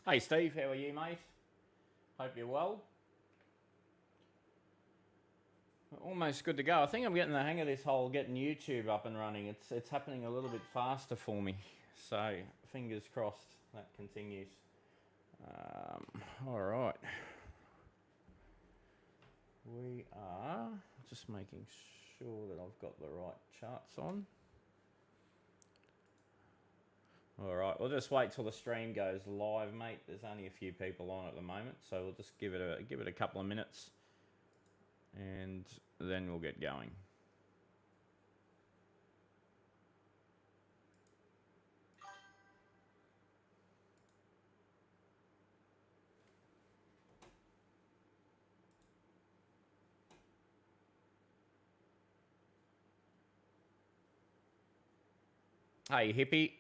Hey Steve, how are you, mate? Hope you're well. Almost good to go. I think I'm getting the hang of this whole getting YouTube up and running. It's happening a little bit faster for me. So fingers crossed that continues. All right. We are just making sure that I've got the right charts on. All right, we'll just wait till the stream goes live, mate. There's only a few people on at the moment, so we'll just give it a couple of minutes, and then we'll get going. Hey hippie,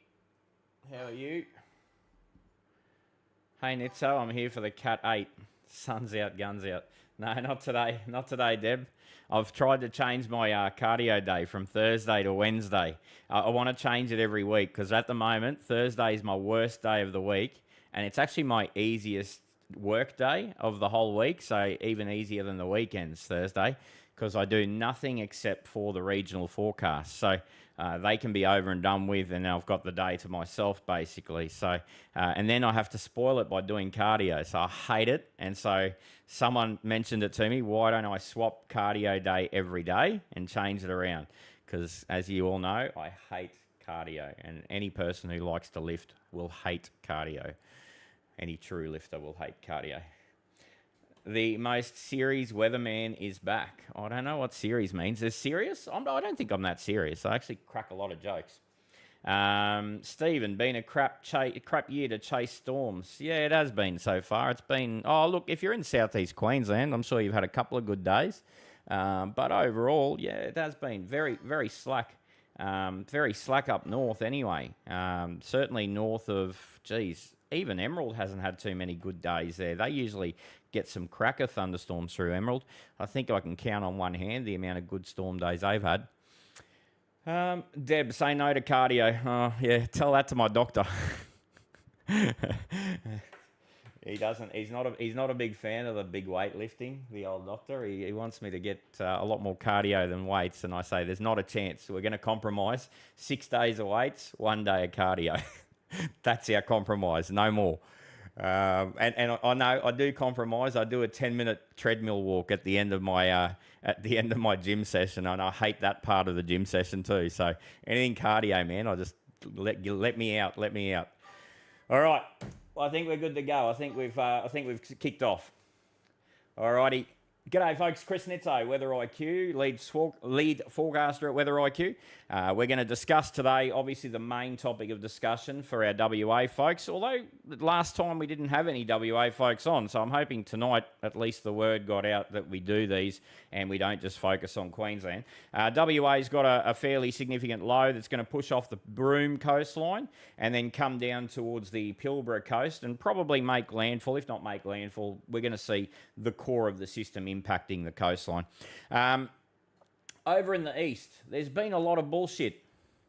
how are you? Hey Nitso, I'm here for the Cat 8. Sun's out, guns out. No, not today. Not today, Deb. I've tried to change my cardio day from Thursday to Wednesday. I want to change it every week because at the moment, Thursday is my worst day of the week, and it's actually my easiest work day of the whole week, so even easier than the weekends, Thursday, because I do nothing except for the regional forecast. So they can be over and done with, and I've got the day to myself, basically. So, and then I have to spoil it by doing cardio. So I hate it. And so someone mentioned it to me. Why don't I swap cardio day every day and change it around? Because as you all know, I hate cardio, and any person who likes to lift will hate cardio. Any true lifter will hate cardio. The most serious weatherman is back. I don't know what serious means. Is serious? I don't think I'm that serious. I actually crack a lot of jokes. Stephen, been a crap year to chase storms. Yeah, it has been so far. It's been, oh, look, if you're in southeast Queensland, I'm sure you've had a couple of good days. But overall, yeah, it has been very, very slack. Very slack up north anyway. Certainly north of, even Emerald hasn't had too many good days there. They usually get some cracker thunderstorms through Emerald. I think I can count on one hand the amount of good storm days they've had. Deb, say no to cardio. Oh, yeah, tell that to my doctor. He doesn't. He's not a big fan of the big weightlifting. The old doctor. He wants me to get a lot more cardio than weights, and I say there's not a chance. We're going to compromise. 6 days of weights, 1 day of cardio. That's our compromise. No more. And I know I do compromise. I do a 10-minute treadmill walk at the end of my gym session, and I hate that part of the gym session too. So anything cardio, man, I just let me out. Let me out. All right. Well, I think we're good to go. I think we've kicked off. Alrighty. G'day, folks. Chris Nitso, Weather IQ, lead forecaster at Weather IQ. We're going to discuss today, obviously, the main topic of discussion for our WA folks, although last time we didn't have any WA folks on, so I'm hoping tonight at least the word got out that we do these and we don't just focus on Queensland. WA's got a fairly significant low that's going to push off the Broome coastline and then come down towards the Pilbara coast and probably make landfall. If not make landfall, we're going to see the core of the system impacting the coastline. Over in the east, there's been a lot of bullshit.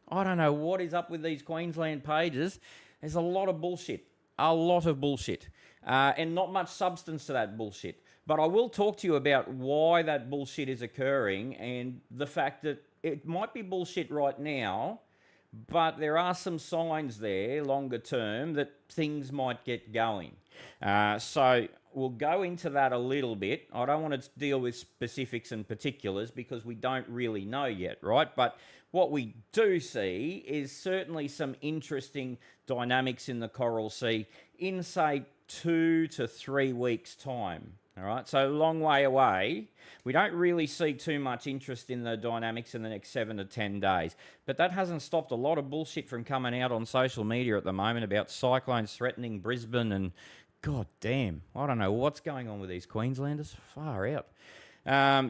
I don't know what is up with these Queensland pages. There's a lot of bullshit. A lot of bullshit. And not much substance to that bullshit. But I will talk to you about why that bullshit is occurring and the fact that it might be bullshit right now, but there are some signs there, longer term, that things might get going. So we'll go into that a little bit. I don't want to deal with specifics and particulars because we don't really know yet, right? But what we do see is certainly some interesting dynamics in the Coral Sea in, say, 2 to 3 weeks' time. All right, so a long way away. We don't really see too much interest in the dynamics in the next 7 to 10 days. But that hasn't stopped a lot of bullshit from coming out on social media at the moment about cyclones threatening Brisbane and God damn, I don't know what's going on with these Queenslanders. Far out.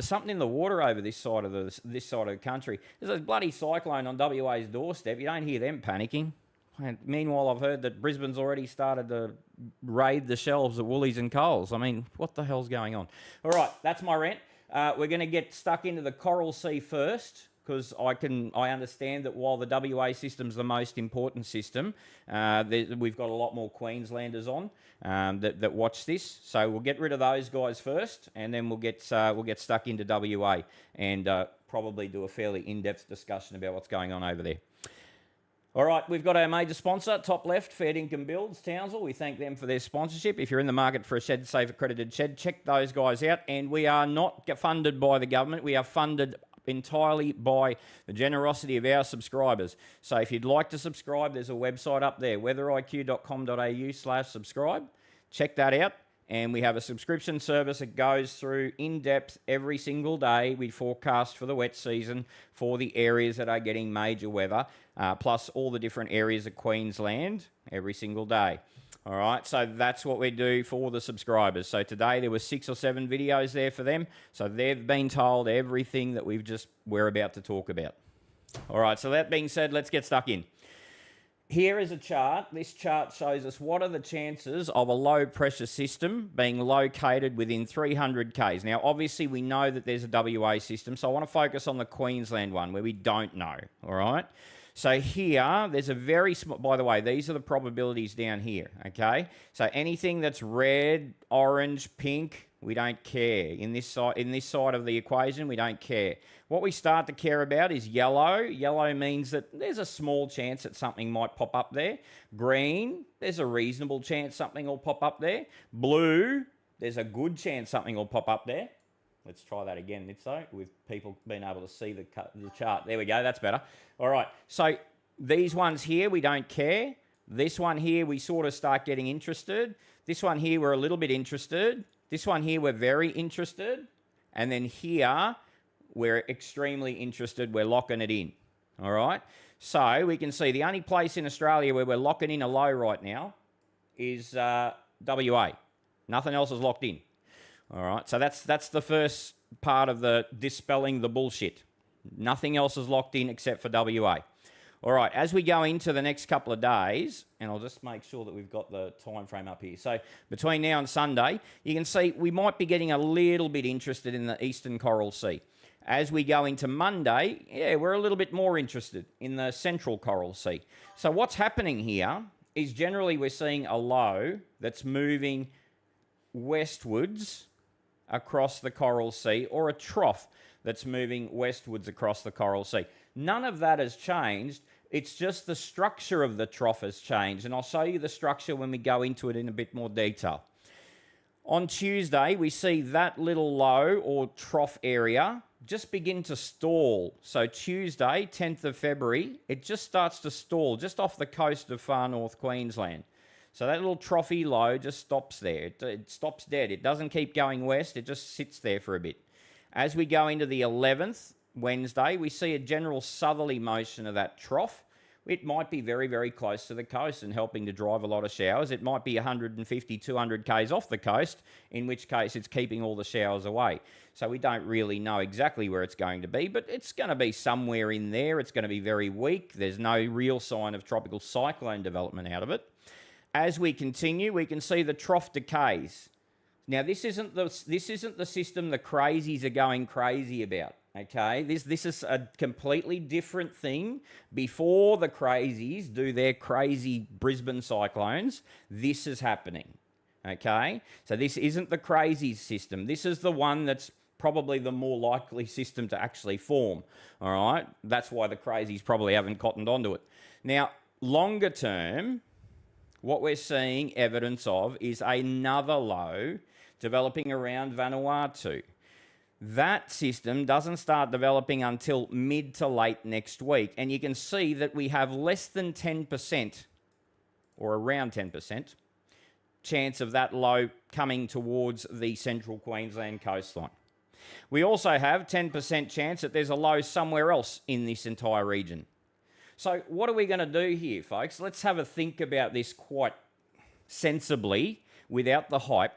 Something in the water over this side of the country. There's a bloody cyclone on WA's doorstep. You don't hear them panicking. And meanwhile, I've heard that Brisbane's already started to raid the shelves at Woolies and Coles. I mean, what the hell's going on? All right, that's my rant. We're going to get stuck into the Coral Sea first. because I understand that while the WA system's the most important system, we've got a lot more Queenslanders on that watch this. So we'll get rid of those guys first, and then we'll get stuck into WA and probably do a fairly in-depth discussion about what's going on over there. All right, we've got our major sponsor, top left, Fair Dinkum Builds, Townsville. We thank them for their sponsorship. If you're in the market for a shed safe accredited shed, check those guys out. And we are not funded by the government. We are funded entirely by the generosity of our subscribers. So if you'd like to subscribe, there's a website up there, weatheriq.com.au/subscribe. Check that out. And we have a subscription service that goes through in depth every single day. We forecast for the wet season for the areas that are getting major weather, plus all the different areas of Queensland every single day. All right, so that's what we do for the subscribers. So today there were 6 or 7 videos there for them. So they've been told everything that we're about to talk about. All right, so that being said, let's get stuck in. Here is a chart. This chart shows us what are the chances of a low pressure system being located within 300 k's. Now, obviously, we know that there's a WA system, so I want to focus on the Queensland one where we don't know, all right? So here, there's a very small, by the way, these are the probabilities down here, okay? So anything that's red, orange, pink, we don't care. In this side of the equation, we don't care. What we start to care about is yellow. Yellow means that there's a small chance that something might pop up there. Green, there's a reasonable chance something will pop up there. Blue, there's a good chance something will pop up there. Let's try that again, Nitso, with people being able to see the chart. There we go, that's better. All right, so these ones here, we don't care. This one here, we sort of start getting interested. This one here, we're a little bit interested. This one here, we're very interested. And then here, we're extremely interested. We're locking it in, all right? So we can see the only place in Australia where we're locking in a low right now is WA. Nothing else is locked in, all right? So that's the first part of the dispelling the bullshit. Nothing else is locked in except for WA. All right, as we go into the next couple of days, and I'll just make sure that we've got the time frame up here. So between now and Sunday, you can see we might be getting a little bit interested in the Eastern Coral Sea. As we go into Monday, yeah, we're a little bit more interested in the Central Coral Sea. So what's happening here is generally we're seeing a low that's moving westwards across the Coral Sea, or a trough that's moving westwards across the Coral Sea. None of that has changed. It's just the structure of the trough has changed, and I'll show you the structure when we go into it in a bit more detail. On Tuesday, we see that little low or trough area just begin to stall. So Tuesday, 10th of February, it just starts to stall just off the coast of far north Queensland. So that little trophy low just stops there. It stops dead. It doesn't keep going west. It just sits there for a bit. As we go into the 11th, Wednesday, we see a general southerly motion of that trough. It might be very, very close to the coast and helping to drive a lot of showers. It might be 150, 200 k's off the coast, in which case it's keeping all the showers away. So we don't really know exactly where it's going to be, but it's going to be somewhere in there. It's going to be very weak. There's no real sign of tropical cyclone development out of it. As we continue, we can see the trough decays. Now, this isn't the system the crazies are going crazy about. Okay, this is a completely different thing. Before the crazies do their crazy Brisbane cyclones, this is happening. Okay, so this isn't the crazies system. This is the one that's probably the more likely system to actually form. All right, that's why the crazies probably haven't cottoned onto it. Now, longer term, what we're seeing evidence of is another low developing around Vanuatu. That system doesn't start developing until mid to late next week. And you can see that we have less than 10%, or around 10%, chance of that low coming towards the central Queensland coastline. We also have 10% chance that there's a low somewhere else in this entire region. So what are we going to do here, folks? Let's have a think about this quite sensibly, without the hype.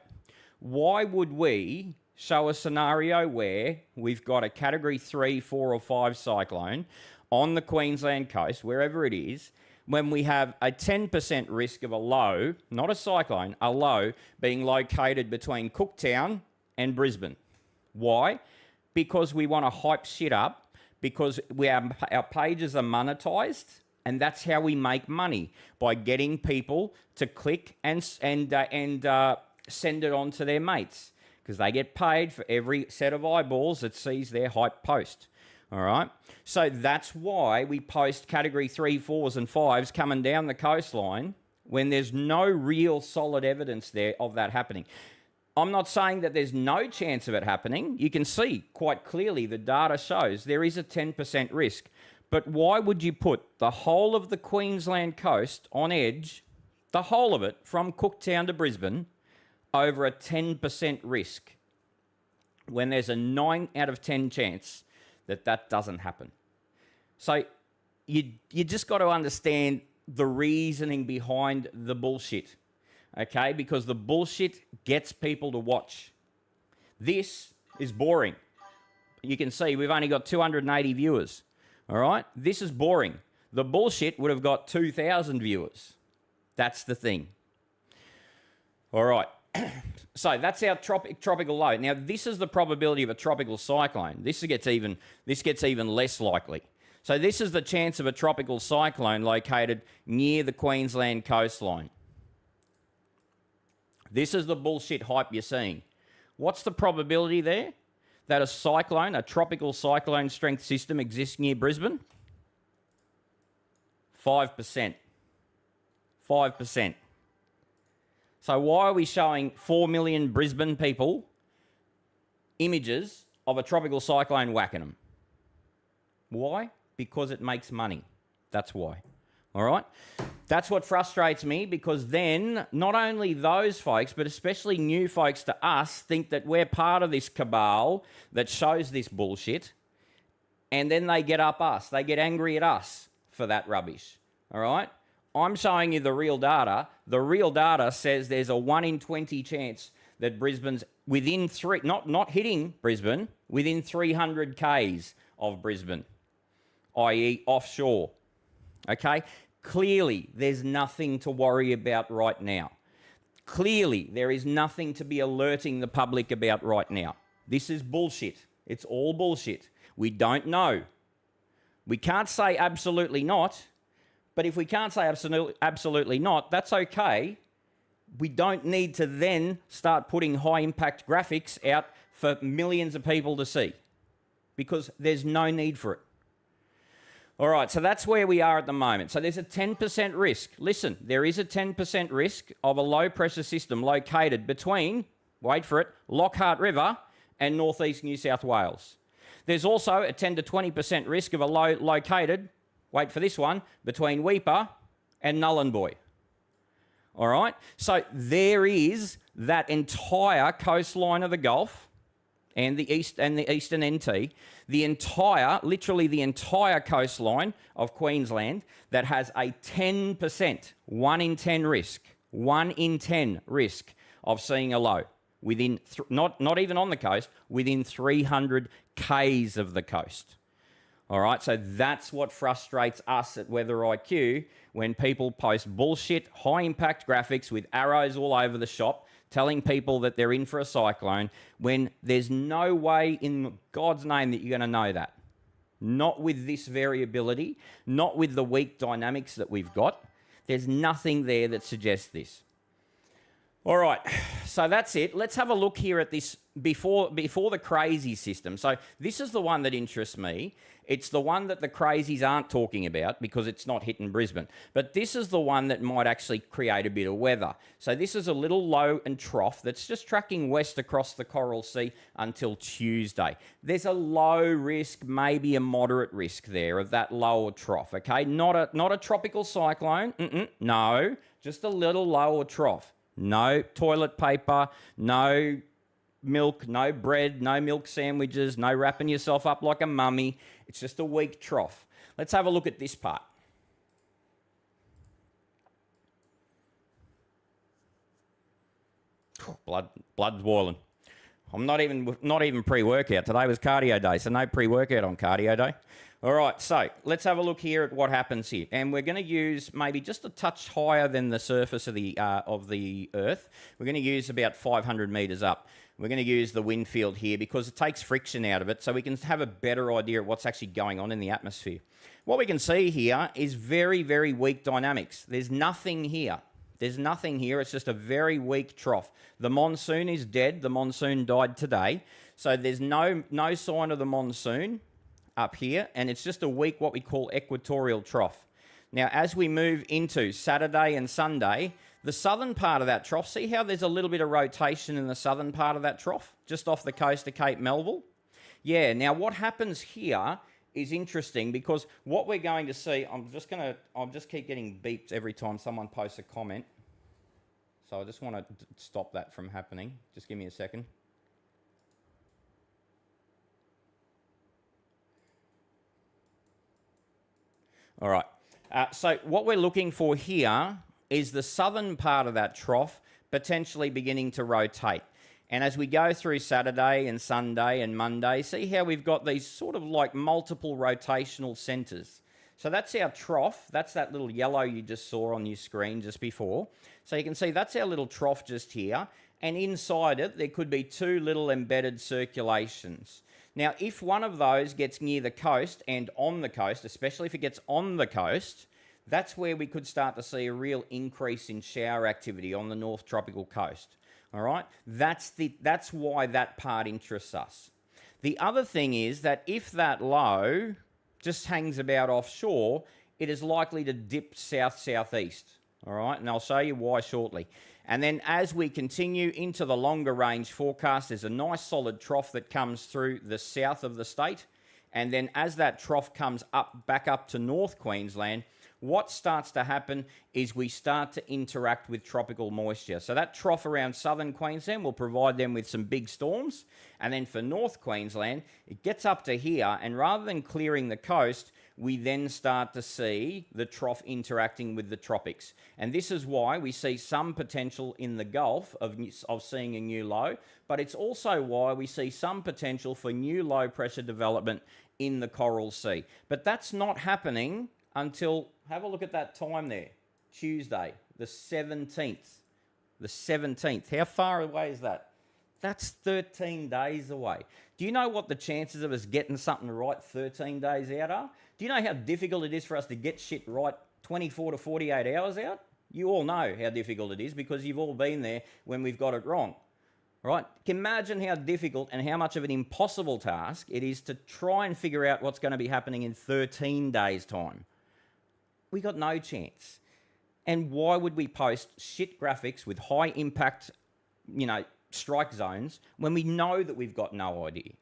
Why would we show a scenario where we've got a Category 3, 4 or 5 cyclone on the Queensland coast, wherever it is, when we have a 10% risk of a low, not a cyclone, a low, being located between Cooktown and Brisbane? Why? Because we want to hype shit up, because our pages are monetized, and that's how we make money, by getting people to click and send it on to their mates, because they get paid for every set of eyeballs that sees their hype post. All right? So that's why we post category 3, 4s and 5s coming down the coastline when there's no real solid evidence there of that happening. I'm not saying that there's no chance of it happening. You can see quite clearly the data shows there is a 10% risk. But why would you put the whole of the Queensland coast on edge, the whole of it, from Cooktown to Brisbane, over a 10% risk, when there's a 9 out of 10 chance that that doesn't happen? So you just got to understand the reasoning behind the bullshit, okay? Because the bullshit gets people to watch. This is boring. You can see we've only got 280 viewers, all right? This is boring. The bullshit would have got 2,000 viewers. That's the thing. All right. So that's our tropical low. Now, this is the probability of a tropical cyclone. This gets even less likely. So this is the chance of a tropical cyclone located near the Queensland coastline. This is the bullshit hype you're seeing. What's the probability there that a cyclone, a tropical cyclone strength system, exists near Brisbane? 5%. 5%. So why are we showing 4 million Brisbane people images of a tropical cyclone whacking them? Why? Because it makes money. That's why. All right? That's what frustrates me, because then not only those folks, but especially new folks to us, think that we're part of this cabal that shows this bullshit, and then they get up us. They get angry at us for that rubbish. All right? I'm showing you the real data. The real data says there's a 1 in 20 chance that Brisbane's within not hitting Brisbane, within 300 Ks of Brisbane, i.e. offshore. Okay? Clearly, there's nothing to worry about right now. Clearly, there is nothing to be alerting the public about right now. This is bullshit. It's all bullshit. We don't know. We can't say absolutely not, but if we can't say absolutely not, that's okay. We don't need to then start putting high-impact graphics out for millions of people to see, because there's no need for it. All right, so that's where we are at the moment. So there's a 10% risk. Listen, there is a 10% risk of a low-pressure system located between, wait for it, Lockhart River and northeast New South Wales. There's also a 10 to 20% risk of a low located, wait for this one, between Weipa and Nhulunbuy. All right, so there is that entire coastline of the Gulf and the eastern NT, literally the entire coastline of Queensland that has a 10%, 1 in 10 risk, 1 in 10 risk of seeing a low within, not even on the coast, within 300 Ks of the coast. All right, so that's what frustrates us at Weather IQ when people post bullshit, high-impact graphics with arrows all over the shop, telling people that they're in for a cyclone, when there's no way in God's name that you're going to know that. Not with this variability, not with the weak dynamics that we've got. There's nothing there that suggests this. All right, so that's it. Let's have a look here at this before the crazy system. So this is the one that interests me. It's the one that the crazies aren't talking about because it's not hitting Brisbane. But this is the one that might actually create a bit of weather. So this is a little low and trough that's just tracking west across the Coral Sea until Tuesday. There's a low risk, maybe a moderate risk there of that lower trough, okay? Not a tropical cyclone, no, just a little lower trough. No toilet paper, no milk, no bread, no milk sandwiches, no wrapping yourself up like a mummy. It's just a weak trough. Let's have a look at this part. Blood's boiling. I'm not even pre-workout. Today was cardio day, so no pre-workout on cardio day. All right, so let's have a look here at what happens here. And we're going to use maybe just a touch higher than the surface of the Earth. We're going to use about 500 metres up. We're going to use the wind field here because it takes friction out of it, so we can have a better idea of what's actually going on in the atmosphere. What we can see here is very, very weak dynamics. There's nothing here. There's nothing here. It's just a very weak trough. The monsoon is dead. The monsoon died today. So there's no sign of the monsoon up here, and it's just a weak, what we call equatorial trough. Now, as we move into Saturday and Sunday, the southern part of that trough, see how there's a little bit of rotation in the southern part of that trough, just off the coast of Cape Melville? Yeah, now what happens here is interesting because what we're going to see, I'll just keep getting beeped every time someone posts a comment. So I just want to stop that from happening. Just give me a second. All right. So what we're looking for here is the southern part of that trough potentially beginning to rotate. And as we go through Saturday and Sunday and Monday, see how we've got these sort of like multiple rotational centres. So that's our trough. That's that little yellow you just saw on your screen just before. So you can see that's our little trough just here. And inside it, there could be two little embedded circulations. Now, if one of those gets near the coast and on the coast, especially if it gets on the coast, that's where we could start to see a real increase in shower activity on the North Tropical Coast. All right? That's why that part interests us. The other thing is that if that low just hangs about offshore, it is likely to dip south-southeast. All right? And I'll show you why shortly. And then as we continue into the longer range forecast, there's a nice solid trough that comes through the south of the state. And then as that trough comes back up to North Queensland, what starts to happen is we start to interact with tropical moisture. So that trough around southern Queensland will provide them with some big storms. And then for North Queensland, it gets up to here, and rather than clearing the coast, we then start to see the trough interacting with the tropics. And this is why we see some potential in the Gulf of seeing a new low, but it's also why we see some potential for new low pressure development in the Coral Sea. But that's not happening until, have a look at that time there, Tuesday, the 17th. The 17th. How far away is that? That's 13 days away. Do you know what the chances of us getting something right 13 days out are? Do you know how difficult it is for us to get shit right 24 to 48 hours out? You all know how difficult it is because you've all been there when we've got it wrong. Right? Imagine how difficult and how much of an impossible task it is to try and figure out what's going to be happening in 13 days' time. We got no chance. And why would we post shit graphics with high impact, strike zones when we know that we've got no idea?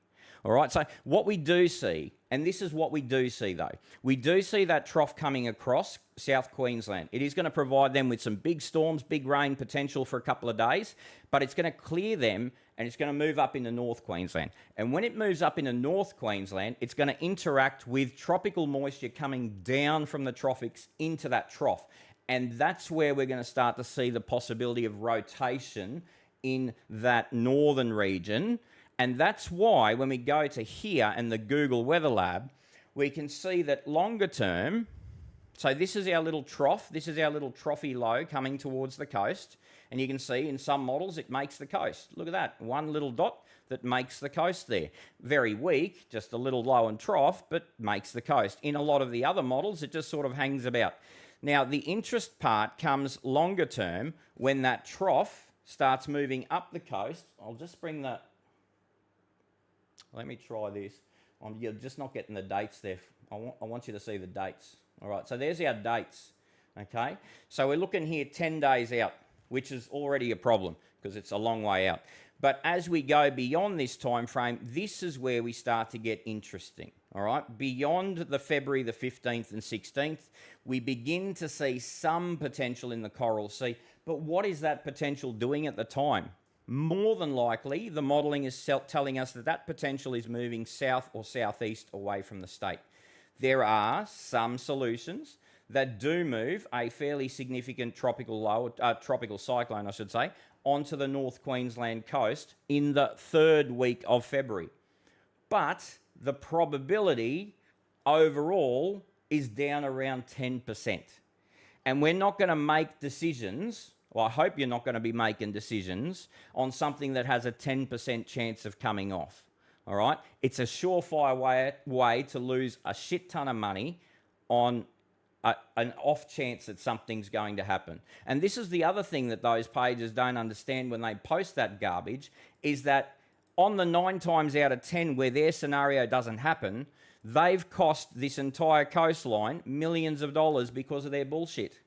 All right, so what we do see, and this is what we do see though, we do see that trough coming across South Queensland. It is going to provide them with some big storms, big rain potential for a couple of days, but it's going to clear them and it's going to move up into North Queensland. And when it moves up into North Queensland, it's going to interact with tropical moisture coming down from the tropics into that trough. And that's where we're going to start to see the possibility of rotation in that northern region. And that's why when we go to here and the Google Weather Lab, we can see that longer term, so this is our little trough, this is our little trophy low coming towards the coast. And you can see in some models it makes the coast. Look at that, one little dot that makes the coast there. Very weak, just a little low and trough, but makes the coast. In a lot of the other models, it just sort of hangs about. Now, the interest part comes longer term when that trough starts moving up the coast. I'll just bring that. Let me try this. You're just not getting the dates there. I want you to see the dates. All right, so there's our dates, okay? So we're looking here 10 days out, which is already a problem because it's a long way out. But as we go beyond this time frame, this is where we start to get interesting, all right? Beyond the February the 15th and 16th, we begin to see some potential in the Coral Sea. But what is that potential doing at the time? More than likely, the modelling is telling us that that potential is moving south or southeast away from the state. There are some solutions that do move a fairly significant tropical cyclone, I should say, onto the North Queensland coast in the third week of February. But the probability overall is down around 10%. And we're not going to make decisions, well, I hope you're not going to be making decisions on something that has a 10% chance of coming off. All right? It's a surefire way to lose a shit ton of money on an off chance that something's going to happen. And this is the other thing that those pages don't understand when they post that garbage, is that on the 9 times out of 10 where their scenario doesn't happen, they've cost this entire coastline millions of dollars because of their bullshit.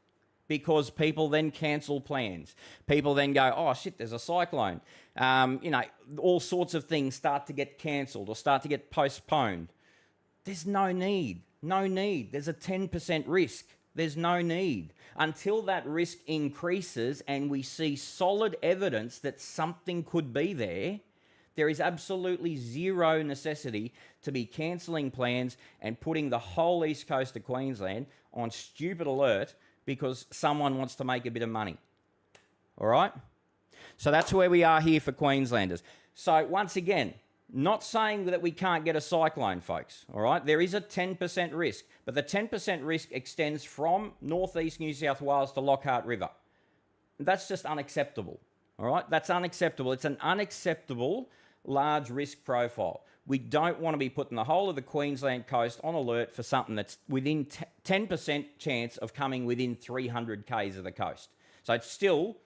Because people then cancel plans. People then go, oh shit, there's a cyclone. All sorts of things start to get cancelled or start to get postponed. There's no need. No need. There's a 10% risk. There's no need. Until that risk increases and we see solid evidence that something could be there, there is absolutely zero necessity to be cancelling plans and putting the whole east coast of Queensland on stupid alert because someone wants to make a bit of money. All right? So that's where we are here for Queenslanders. So once again, not saying that we can't get a cyclone, folks, all right? There is a 10% risk, but the 10% risk extends from northeast New South Wales to Lockhart River. That's just unacceptable, all right? That's unacceptable. It's an unacceptable large risk profile. We don't want to be putting the whole of the Queensland coast on alert for something that's within 10% chance of coming within 300 k's of the coast. So it still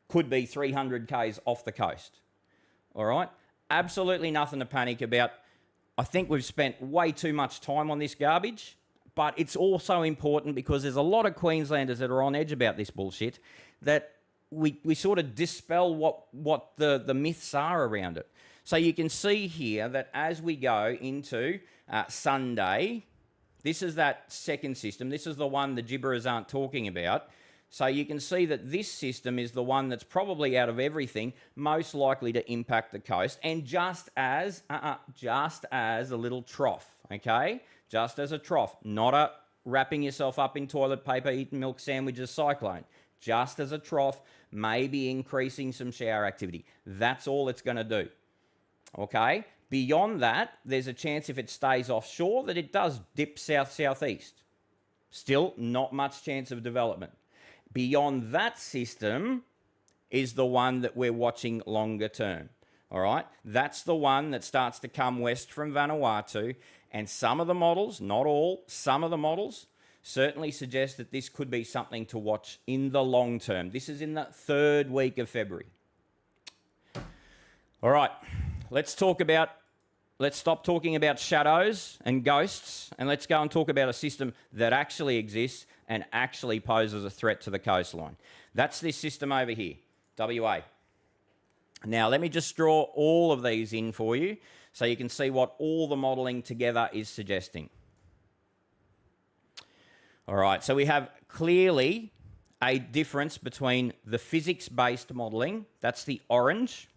could be 300 k's off the coast, all right? Absolutely nothing to panic about. I think we've spent way too much time on this garbage, but it's also important because there's a lot of Queenslanders that are on edge about this bullshit that we sort of dispel what the myths are around it. So you can see here that as we go into Sunday, this is that second system. This is the one the gibberers aren't talking about. So you can see that this system is the one that's probably out of everything most likely to impact the coast, and just as a little trough, okay? Just as a trough, not a wrapping yourself up in toilet paper, eating milk sandwiches cyclone. Just as a trough, maybe increasing some shower activity. That's all it's going to do, okay? Beyond that, there's a chance if it stays offshore that it does dip south-southeast. Still, not much chance of development. Beyond that system is the one that we're watching longer term, all right? That's the one that starts to come west from Vanuatu, and some of the models, not all, some of the models certainly suggest that this could be something to watch in the long term. This is in the third week of February. All right, let's stop talking about shadows and ghosts, and let's go and talk about a system that actually exists and actually poses a threat to the coastline. That's this system over here, WA. Now, let me just draw all of these in for you so you can see what all the modelling together is suggesting. All right, so we have clearly a difference between the physics-based modelling, that's the orange,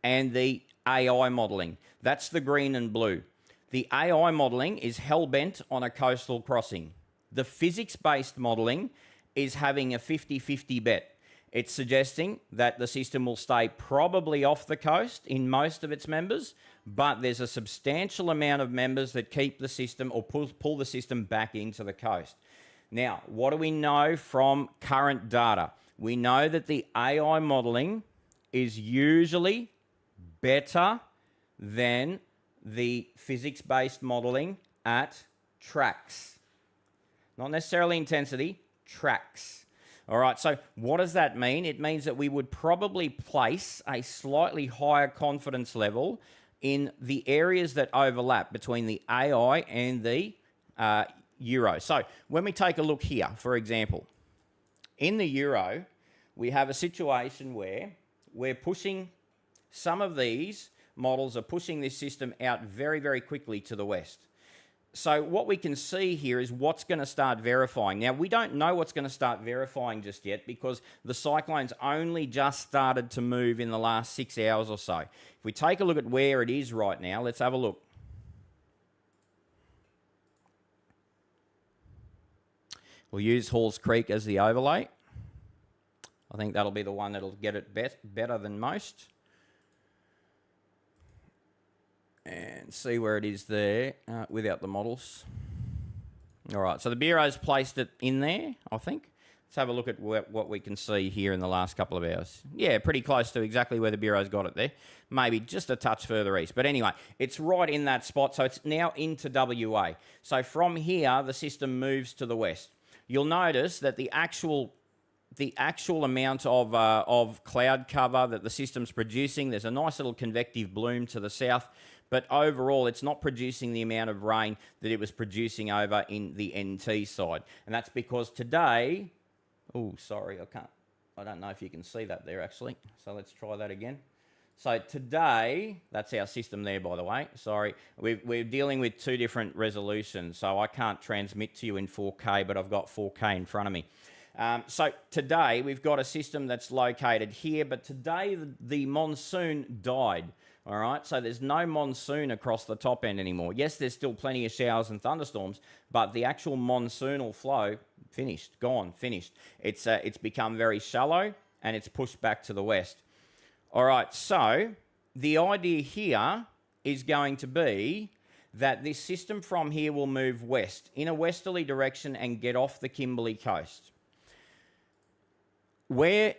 and the AI modelling, that's the green and blue. The AI modelling is hell-bent on a coastal crossing. The physics-based modelling is having a 50-50 bet. It's suggesting that the system will stay probably off the coast in most of its members, but there's a substantial amount of members that keep the system or pull the system back into the coast. Now, what do we know from current data? We know that the AI modelling is usually better than the physics-based modelling at tracks. Not necessarily intensity, tracks. All right, so what does that mean? It means that we would probably place a slightly higher confidence level in the areas that overlap between the AI and the Euro. So when we take a look here, for example, in the Euro, we have a situation where we're pushing, some of these models are pushing this system out very, very quickly to the west. So what we can see here is what's going to start verifying. Now, we don't know what's going to start verifying just yet because the cyclone's only just started to move in the last 6 hours or so. If we take a look at where it is right now, let's have a look. We'll use Halls Creek as the overlay. I think that'll be the one that'll get it better than most. And see where it is there without the models. All right, so the Bureau's placed it in there, I think. Let's have a look at what we can see here in the last couple of hours. Yeah, pretty close to exactly where the Bureau's got it there. Maybe just a touch further east. But anyway, it's right in that spot, so it's now into WA. So from here, the system moves to the west. You'll notice that the actual amount of cloud cover that the system's producing, there's a nice little convective bloom to the south, but overall it's not producing the amount of rain that it was producing over in the NT side. And that's because today, oh, sorry, I don't know if you can see that there actually. So let's try that again. So today, that's our system there, by the way. Sorry, we're dealing with two different resolutions, so I can't transmit to you in 4K, but I've got 4K in front of me. So today, we've got a system that's located here, but today the monsoon died, all right? So there's no monsoon across the top end anymore. Yes, there's still plenty of showers and thunderstorms, but the actual monsoonal flow, finished, gone, finished. It's become very shallow, and it's pushed back to the west. All right, so the idea here is going to be that this system from here will move west in a westerly direction and get off the Kimberley coast. When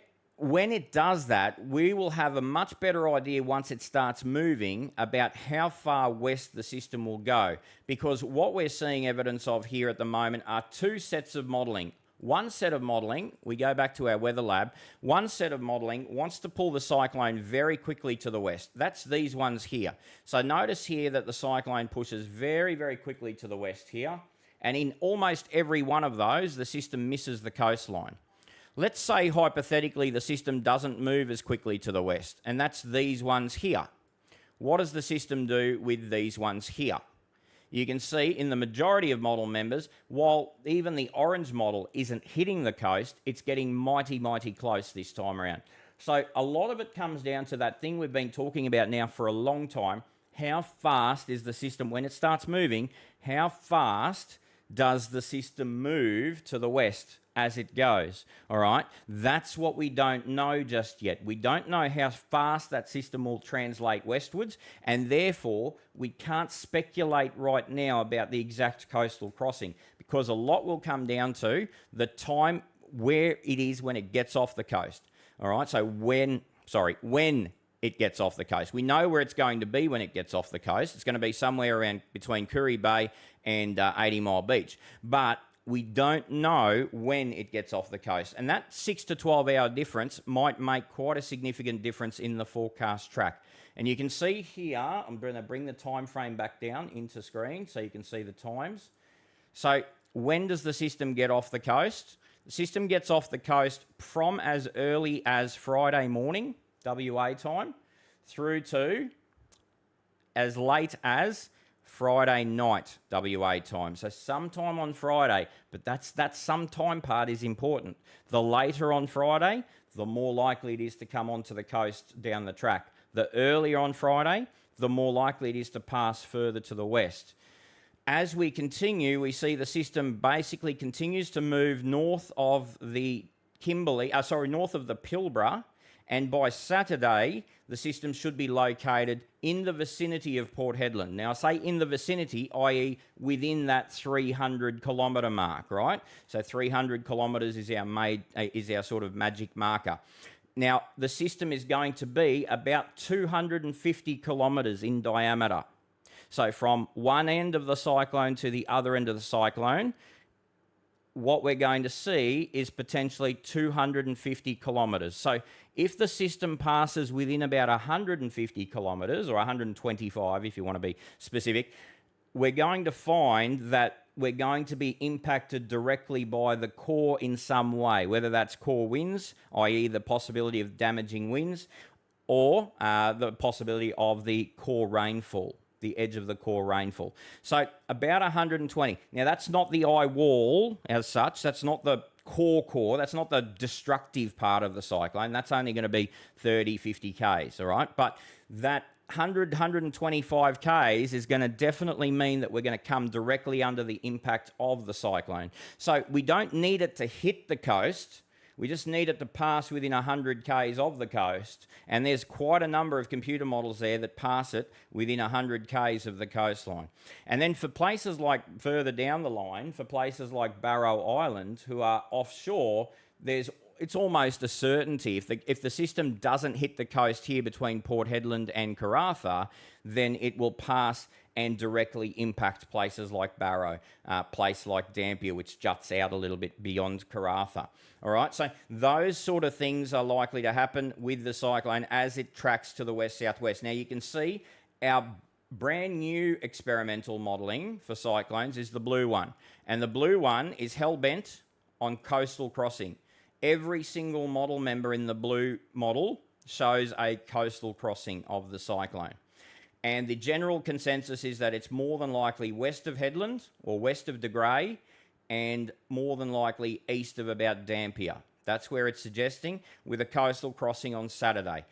it does that, we will have a much better idea once it starts moving about how far west the system will go, because what we're seeing evidence of here at the moment are two sets of modelling. One set of modelling, we go back to our weather lab, one set of modelling wants to pull the cyclone very quickly to the west. That's these ones here. So notice here that the cyclone pushes very, very quickly to the west here. And in almost every one of those, the system misses the coastline. Let's say, hypothetically, the system doesn't move as quickly to the west, and that's these ones here. What does the system do with these ones here? You can see in the majority of model members, while even the orange model isn't hitting the coast, it's getting mighty, mighty close this time around. So a lot of it comes down to that thing we've been talking about now for a long time. How fast is the system, when it starts moving, how fast does the system move to the west as it goes? All right, that's what we don't know just yet. We don't know how fast that system will translate westwards, and therefore we can't speculate right now about the exact coastal crossing, because a lot will come down to the time where it is when it gets off the coast. All right, so when it gets off the coast. We know where it's going to be when it gets off the coast. It's going to be somewhere around between Koory Bay and 80 Mile Beach. But we don't know when it gets off the coast. And that 6 to 12 hour difference might make quite a significant difference in the forecast track. And you can see here, I'm going to bring the time frame back down into screen so you can see the times. So when does the system get off the coast? The system gets off the coast from as early as Friday morning, WA time, through to as late as Friday night, WA time. So sometime on Friday, but that sometime part is important. The later on Friday, the more likely it is to come onto the coast down the track. The earlier on Friday, the more likely it is to pass further to the west. As we continue, we see the system basically continues to move north of the north of the Pilbara, and by Saturday, the system should be located in the vicinity of Port Hedland. Now, I say in the vicinity, i.e. within that 300 kilometre mark, right? So 300 kilometres is our sort of magic marker. Now, the system is going to be about 250 kilometres in diameter. So from one end of the cyclone to the other end of the cyclone, what we're going to see is potentially 250 kilometres. So if the system passes within about 150 kilometres, or 125 if you want to be specific, we're going to find that we're going to be impacted directly by the core in some way, whether that's core winds, i.e. the possibility of damaging winds, or the possibility of the core rainfall, the edge of the core rainfall. So about 120. Now, that's not the eye wall as such. That's not the core. That's not the destructive part of the cyclone. That's only going to be 30, 50 Ks, all right? But that 100, 125 Ks is going to definitely mean that we're going to come directly under the impact of the cyclone. So we don't need it to hit the coast. We just need it to pass within 100 k's of the coast, and there's quite a number of computer models there that pass it within 100 k's of the coastline. And then for places like further down the line, for places like Barrow Island, who are offshore, it's almost a certainty. If the system doesn't hit the coast here between Port Hedland and Karratha, then it will pass and directly impact places like Barrow, place like Dampier, which juts out a little bit beyond Karratha. All right, so those sort of things are likely to happen with the cyclone as it tracks to the west-southwest. Now, you can see our brand new experimental modelling for cyclones is the blue one. And the blue one is hell-bent on coastal crossing. Every single model member in the blue model shows a coastal crossing of the cyclone. And the general consensus is that it's more than likely west of Hedland or west of De Grey and more than likely east of about Dampier. That's where it's suggesting, with a coastal crossing on Saturday.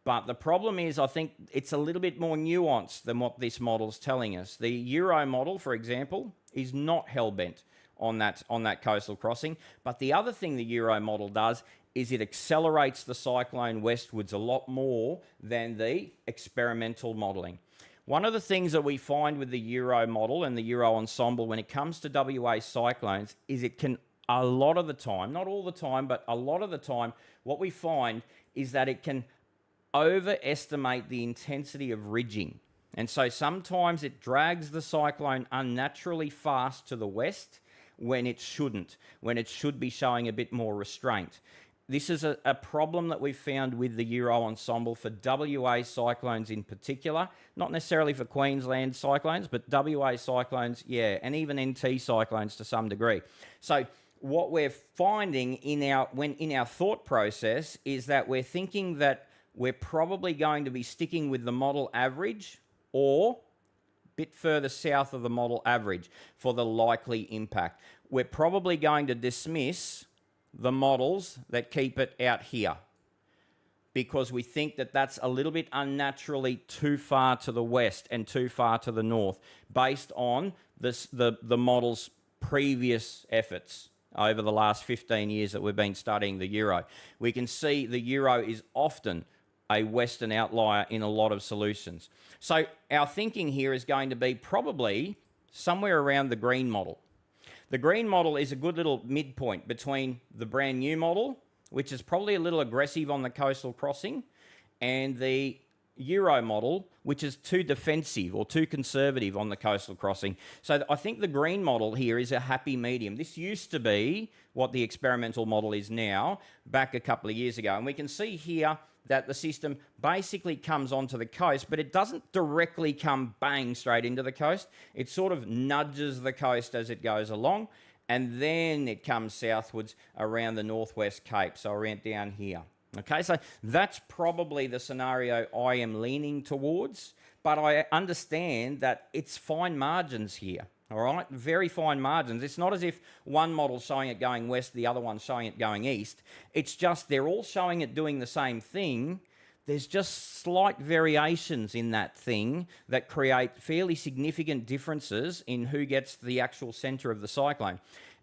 But the problem is, I think it's a little bit more nuanced than what this model's telling us. The Euro model, for example, is not hell-bent on that coastal crossing. But the other thing the Euro model does is it accelerates the cyclone westwards a lot more than the experimental modelling. One of the things that we find with the Euro model and the Euro ensemble when it comes to WA cyclones is it can, a lot of the time, not all the time, but a lot of the time, what we find is that it can overestimate the intensity of ridging. And so sometimes it drags the cyclone unnaturally fast to the west when it shouldn't, when it should be showing a bit more restraint. This is a problem that we've found with the Euro ensemble for WA cyclones in particular, not necessarily for Queensland cyclones, but WA cyclones, yeah, and even NT cyclones to some degree. So what we're finding in our thought process is that we're thinking that we're probably going to be sticking with the model average or a bit further south of the model average for the likely impact. We're probably going to dismiss the models that keep it out here because we think that that's a little bit unnaturally too far to the west and too far to the north based on the model's previous efforts over the last 15 years that we've been studying the Euro. We can see the Euro is often a western outlier in a lot of solutions. So our thinking here is going to be probably somewhere around the green model. The green model is a good little midpoint between the brand new model, which is probably a little aggressive on the coastal crossing, and the Euro model, which is too defensive or too conservative on the coastal crossing. So I think the green model here is a happy medium. This used to be what the experimental model is now, back a couple of years ago. And we can see here that the system basically comes onto the coast, but it doesn't directly come bang straight into the coast. It sort of nudges the coast as it goes along, and then it comes southwards around the Northwest Cape, so around down here. Okay, so that's probably the scenario I am leaning towards, but I understand that it's fine margins here. All right, very fine margins. It's not as if one model's showing it going west, the other one's showing it going east. It's just they're all showing it doing the same thing. There's just slight variations in that thing that create fairly significant differences in who gets the actual centre of the cyclone.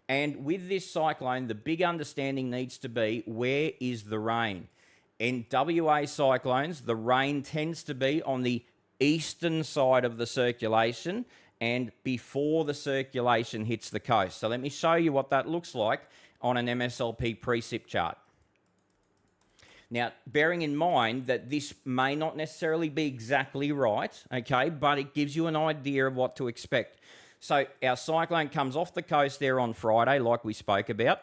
And with this cyclone, the big understanding needs to be, where is the rain? In WA cyclones, the rain tends to be on the eastern side of the circulation and before the circulation hits the coast. So let me show you what that looks like on an MSLP precip chart. Now, bearing in mind that this may not necessarily be exactly right, okay, but it gives you an idea of what to expect. So our cyclone comes off the coast there on Friday, like we spoke about.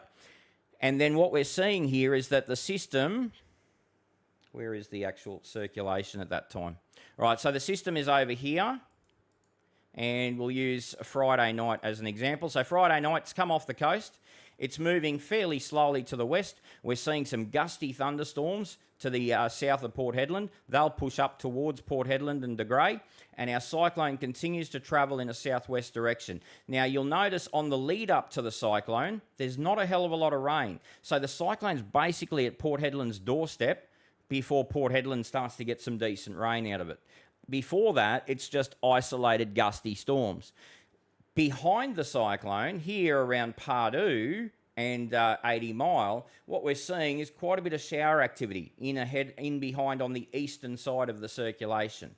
And then what we're seeing here is that the system, where is the actual circulation at that time? All right, so the system is over here. And we'll use Friday night as an example. So Friday night, it's come off the coast. It's moving fairly slowly to the west. We're seeing some gusty thunderstorms to the south of Port Hedland. They'll push up towards Port Hedland and De Grey. And our cyclone continues to travel in a southwest direction. Now, you'll notice on the lead up to the cyclone, there's not a hell of a lot of rain. So the cyclone's basically at Port Hedland's doorstep before Port Hedland starts to get some decent rain out of it. Before that, it's just isolated gusty storms. Behind the cyclone, here around Pardue and 80 mile, what we're seeing is quite a bit of shower activity in behind on the eastern side of the circulation.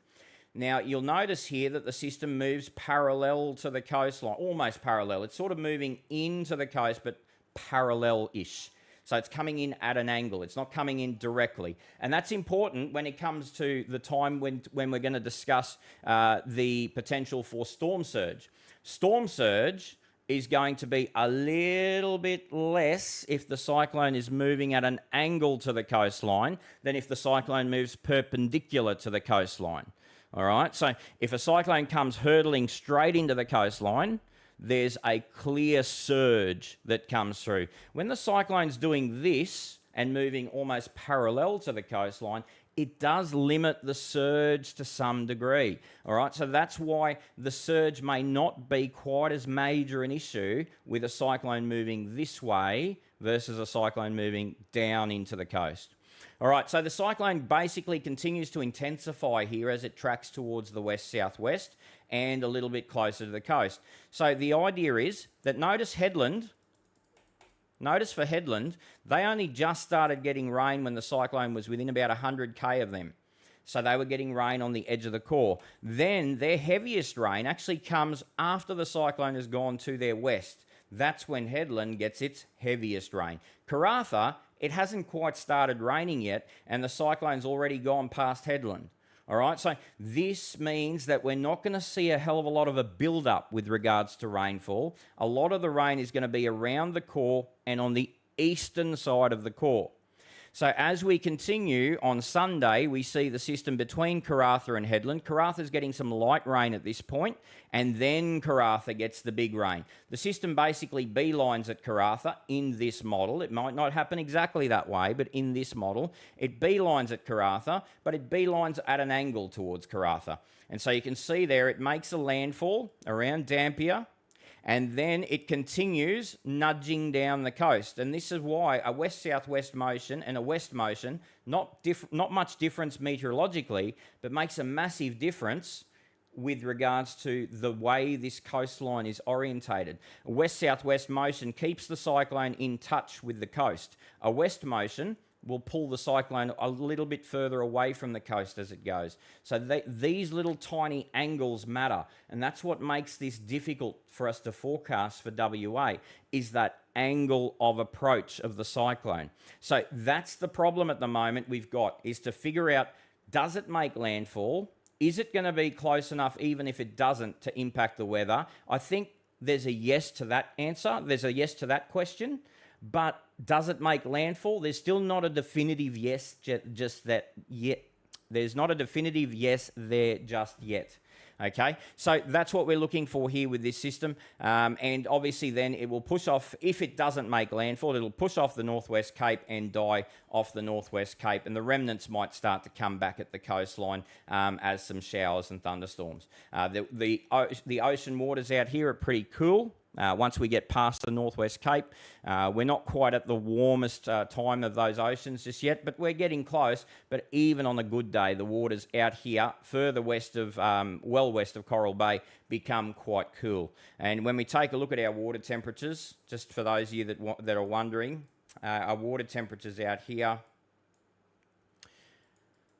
Now, you'll notice here that the system moves parallel to the coastline, almost parallel. It's sort of moving into the coast, but parallel-ish. So it's coming in at an angle. It's not coming in directly. And that's important when it comes to the time when we're going to discuss the potential for storm surge. Storm surge is going to be a little bit less if the cyclone is moving at an angle to the coastline than if the cyclone moves perpendicular to the coastline. All right, so if a cyclone comes hurtling straight into the coastline, there's a clear surge that comes through. When the cyclone's doing this and moving almost parallel to the coastline, it does limit the surge to some degree. All right, so that's why the surge may not be quite as major an issue with a cyclone moving this way versus a cyclone moving down into the coast. All right, so the cyclone basically continues to intensify here as it tracks towards the west-southwest and a little bit closer to the coast. So the idea is that notice for Headland, they only just started getting rain when the cyclone was within about 100k of them. So they were getting rain on the edge of the core. Then their heaviest rain actually comes after the cyclone has gone to their west. That's when Headland gets its heaviest rain. Karratha, it hasn't quite started raining yet, and the cyclone's already gone past Headland. All right, so this means that we're not going to see a hell of a lot of a build-up with regards to rainfall. A lot of the rain is going to be around the core and on the eastern side of the core. So as we continue on Sunday, we see the system between Karratha and Headland. Karratha's getting some light rain at this point, and then Karratha gets the big rain. The system basically beelines at Karratha in this model. It might not happen exactly that way, but in this model, it beelines at Karratha, but it beelines at an angle towards Karratha. And so you can see there, it makes a landfall around Dampier, and then it continues nudging down the coast. And this is why a west-southwest motion and a west motion, not much difference meteorologically, but makes a massive difference with regards to the way this coastline is orientated. A west-southwest motion keeps the cyclone in touch with the coast. A west motion will pull the cyclone a little bit further away from the coast as it goes. So these little tiny angles matter, and that's what makes this difficult for us to forecast for WA, is that angle of approach of the cyclone. So that's the problem at the moment we've got, is to figure out, does it make landfall? Is it going to be close enough, even if it doesn't, to impact the weather? I think there's a yes to that answer. There's a yes to that question. But does it make landfall? There's still not a definitive yes just that yet. There's not a definitive yes there just yet. Okay, so that's what we're looking for here with this system. And obviously then it will push off, if it doesn't make landfall, it'll push off the Northwest Cape and die off the Northwest Cape. And the remnants might start to come back at the coastline as some showers and thunderstorms. The ocean waters out here are pretty cool. Once we get past the Northwest Cape, we're not quite at the warmest time of those oceans just yet, but we're getting close. But even on a good day, the waters out here, further west of, well west of Coral Bay, become quite cool. And when we take a look at our water temperatures, just for those of you that are wondering, our water temperatures out here.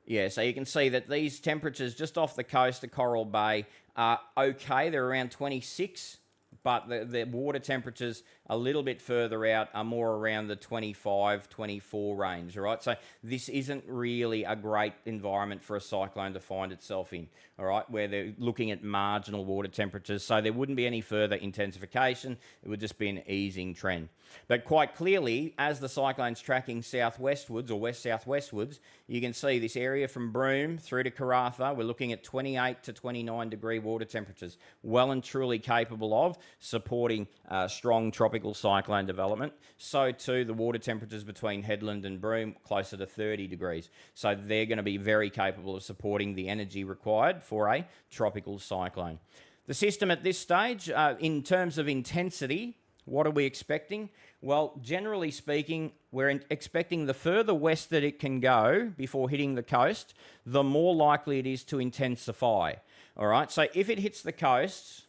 Yeah, so you can see that these temperatures just off the coast of Coral Bay are okay. They're around 26. But the water temperatures a little bit further out are more around the 25, 24 range, all right? So this isn't really a great environment for a cyclone to find itself in, all right, where they're looking at marginal water temperatures. So there wouldn't be any further intensification. It would just be an easing trend. But quite clearly, as the cyclone's tracking southwestwards or west-southwestwards, you can see this area from Broome through to Karratha, we're looking at 28 to 29 degree water temperatures, well and truly capable of supporting strong tropical cyclone development. So too the water temperatures between Headland and Broome, closer to 30 degrees. So they're going to be very capable of supporting the energy required for a tropical cyclone. The system at this stage, in terms of intensity, what are we expecting? Well, generally speaking, we're expecting the further west that it can go before hitting the coast, the more likely it is to intensify. All right, so if it hits the coast,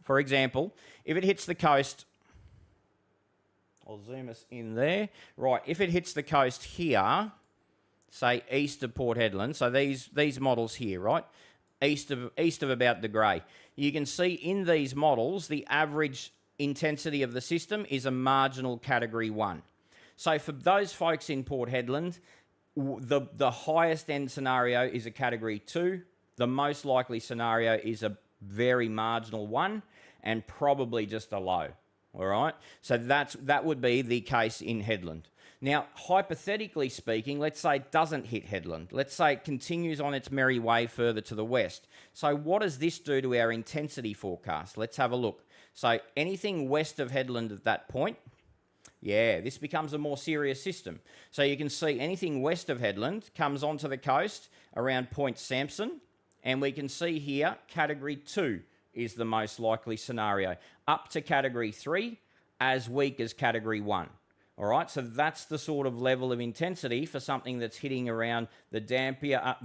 for example, if it hits the coast I'll zoom us in there. Right, if it hits the coast here, say east of Port Hedland, so these models here, right, east of about De Grey, you can see in these models the average intensity of the system is a marginal category 1. So for those folks in Port Hedland, the highest end scenario is a category 2. The most likely scenario is a very marginal 1 and probably just a low. All right, so that would be the case in Hedland. Now, hypothetically speaking, let's say it doesn't hit Hedland. Let's say it continues on its merry way further to the west. So what does this do to our intensity forecast? Let's have a look. So anything west of Hedland at that point, yeah, this becomes a more serious system. So you can see anything west of Hedland comes onto the coast around Point Sampson, and we can see here category 2 is the most likely scenario, up to category 3, as weak as category 1. All right, so that's the sort of level of intensity for something that's hitting around the Dampier,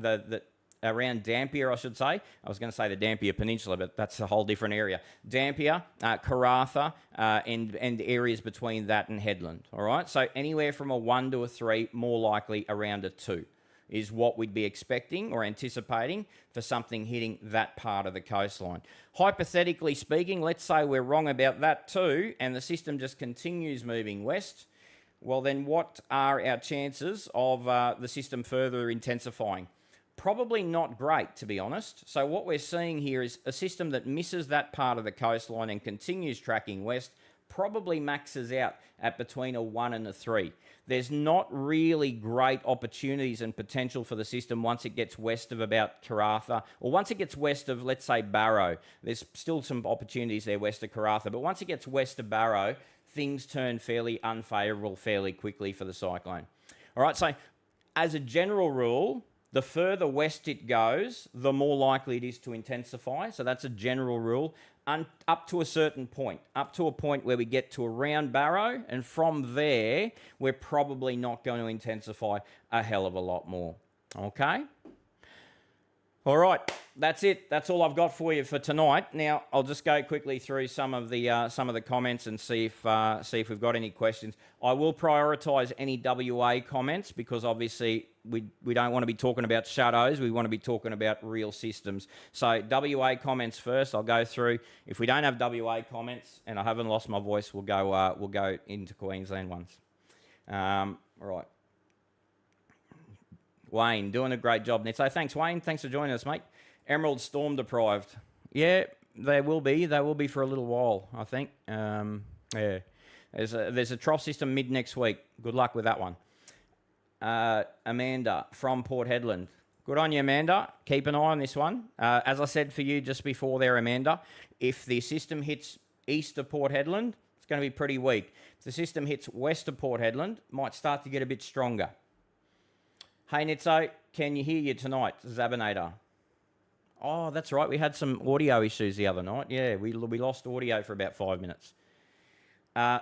around Dampier, I should say. I was going to say the Dampier Peninsula, but that's a whole different area. Dampier, Karratha, and areas between that and Hedland. All right, so anywhere from a 1 to a 3, more likely around a 2. Is what we'd be expecting or anticipating for something hitting that part of the coastline. Hypothetically speaking, let's say we're wrong about that too, and the system just continues moving west. Well, then what are our chances of the system further intensifying? Probably not great, to be honest. So what we're seeing here is a system that misses that part of the coastline and continues tracking west, probably maxes out at between a 1 and a 3. There's not really great opportunities and potential for the system once it gets west of about Karratha, or once it gets west of, let's say, Barrow. There's still some opportunities there west of Karratha, but once it gets west of Barrow, things turn fairly unfavourable fairly quickly for the cyclone. All right, so as a general rule, the further west it goes, the more likely it is to intensify. So that's a general rule. Up to a certain point, up to a point where we get to around Barrow, and from there, we're probably not going to intensify a hell of a lot more. Okay? All right, that's it. That's all I've got for you for tonight. Now, I'll just go quickly through some of the comments and see if we've got any questions. I will prioritise any WA comments because obviously we don't want to be talking about shadows. We want to be talking about real systems. So WA comments first. I'll go through. If we don't have WA comments and I haven't lost my voice, we'll go into Queensland ones. All right. Wayne, doing a great job, Nitso. Thanks, Wayne. Thanks for joining us, mate. Emerald storm deprived. Yeah, they will be. They will be for a little while, I think. Yeah. There's a trough system mid next week. Good luck with that one. Amanda from Port Hedland. Good on you, Amanda. Keep an eye on this one. As I said for you just before there, Amanda, if the system hits east of Port Hedland, it's going to be pretty weak. If the system hits west of Port Hedland, it might start to get a bit stronger. Hey, Nitso, can you hear you tonight? Zabinator. Oh, that's right. We had some audio issues the other night. Yeah, we lost audio for about 5 minutes.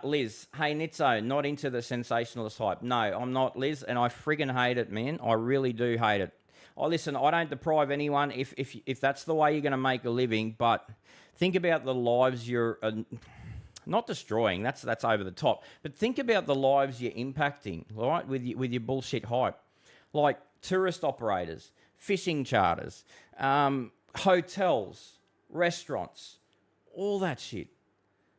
Liz, hey, Nitso, not into the sensationalist hype. No, I'm not, Liz, and I friggin' hate it, man. I really do hate it. Oh, listen, I don't deprive anyone if that's the way you're going to make a living, but think about the lives you're not destroying. That's over the top. But think about the lives you're impacting, all right, with your bullshit hype. Like tourist operators, fishing charters, hotels, restaurants, all that shit.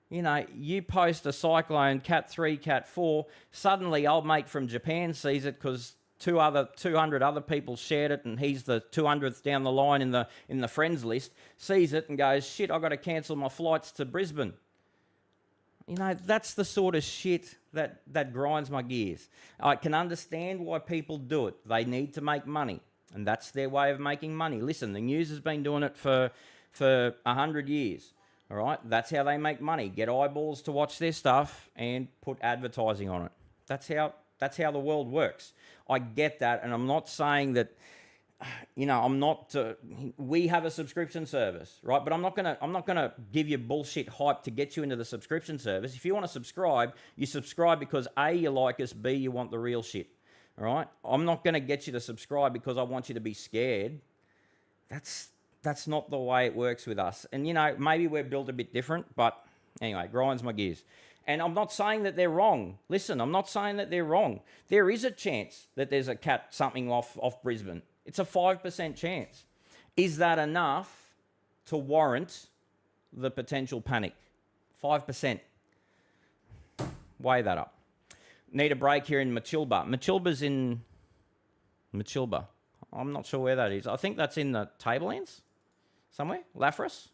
You know, you post a cyclone, Cat 3, Cat 4, suddenly old mate from Japan sees it because 200 other people shared it and he's the 200th down the line in the friends list, sees it and goes, shit, I've got to cancel my flights to Brisbane. You know, that's the sort of shit that grinds my gears. I can understand why people do it. They need to make money, and that's their way of making money. Listen, the news has been doing it for 100 years, all right? That's how they make money. Get eyeballs to watch their stuff and put advertising on it. That's how the world works. I get that, and I'm not saying that, you know, I'm not. We have a subscription service, right? But I'm not gonna give you bullshit hype to get you into the subscription service. If you want to subscribe, you subscribe because A, you like us, B, you want the real shit. All right? I'm not gonna get you to subscribe because I want you to be scared. That's not the way it works with us. And you know, maybe we're built a bit different, but anyway, grinds my gears. And I'm not saying that they're wrong. Listen, I'm not saying that they're wrong. There is a chance that there's a cat something off Brisbane. It's a 5% chance. Is that enough to warrant the potential panic? 5%. Weigh that up. Need a break here in Machilba. Machilba's in Machilba. I'm not sure where that is. I think that's in the Tablelands somewhere. Lafras.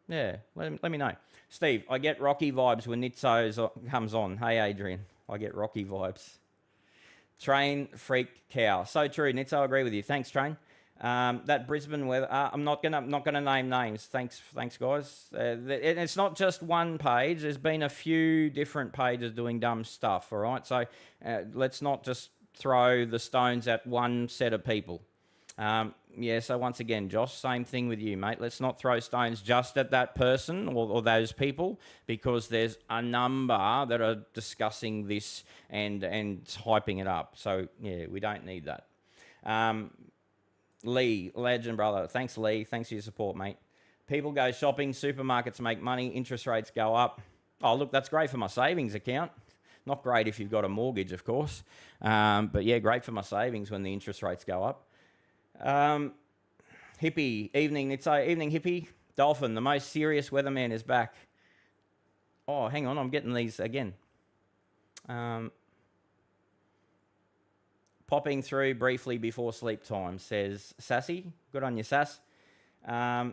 Yeah, let me know. Steve, I get Rocky vibes when Nitso comes on. Hey, Adrian, I get Rocky vibes. Train freak cow. So true, Nitso. I agree with you. Thanks, Train. That Brisbane weather. I'm not gonna name names. Thanks, guys. It's not just one page. There's been a few different pages doing dumb stuff. All right, so let's not just throw the stones at one set of people. Yeah, so once again, Josh, same thing with you, mate. Let's not throw stones just at that person or those people, because there's a number that are discussing this and hyping it up. So, yeah, we don't need that. Lee, legend brother. Thanks, Lee. Thanks for your support, mate. People go shopping, supermarkets make money, interest rates go up. Oh, look, that's great for my savings account. Not great if you've got a mortgage, of course. But, yeah, great for my savings when the interest rates go up. Hippie, evening, Nitso, evening, Hippie. Dolphin, the most serious weatherman is back. Oh, hang on, I'm getting these again. Popping through briefly before sleep time, says Sassy. Good on you, Sass. A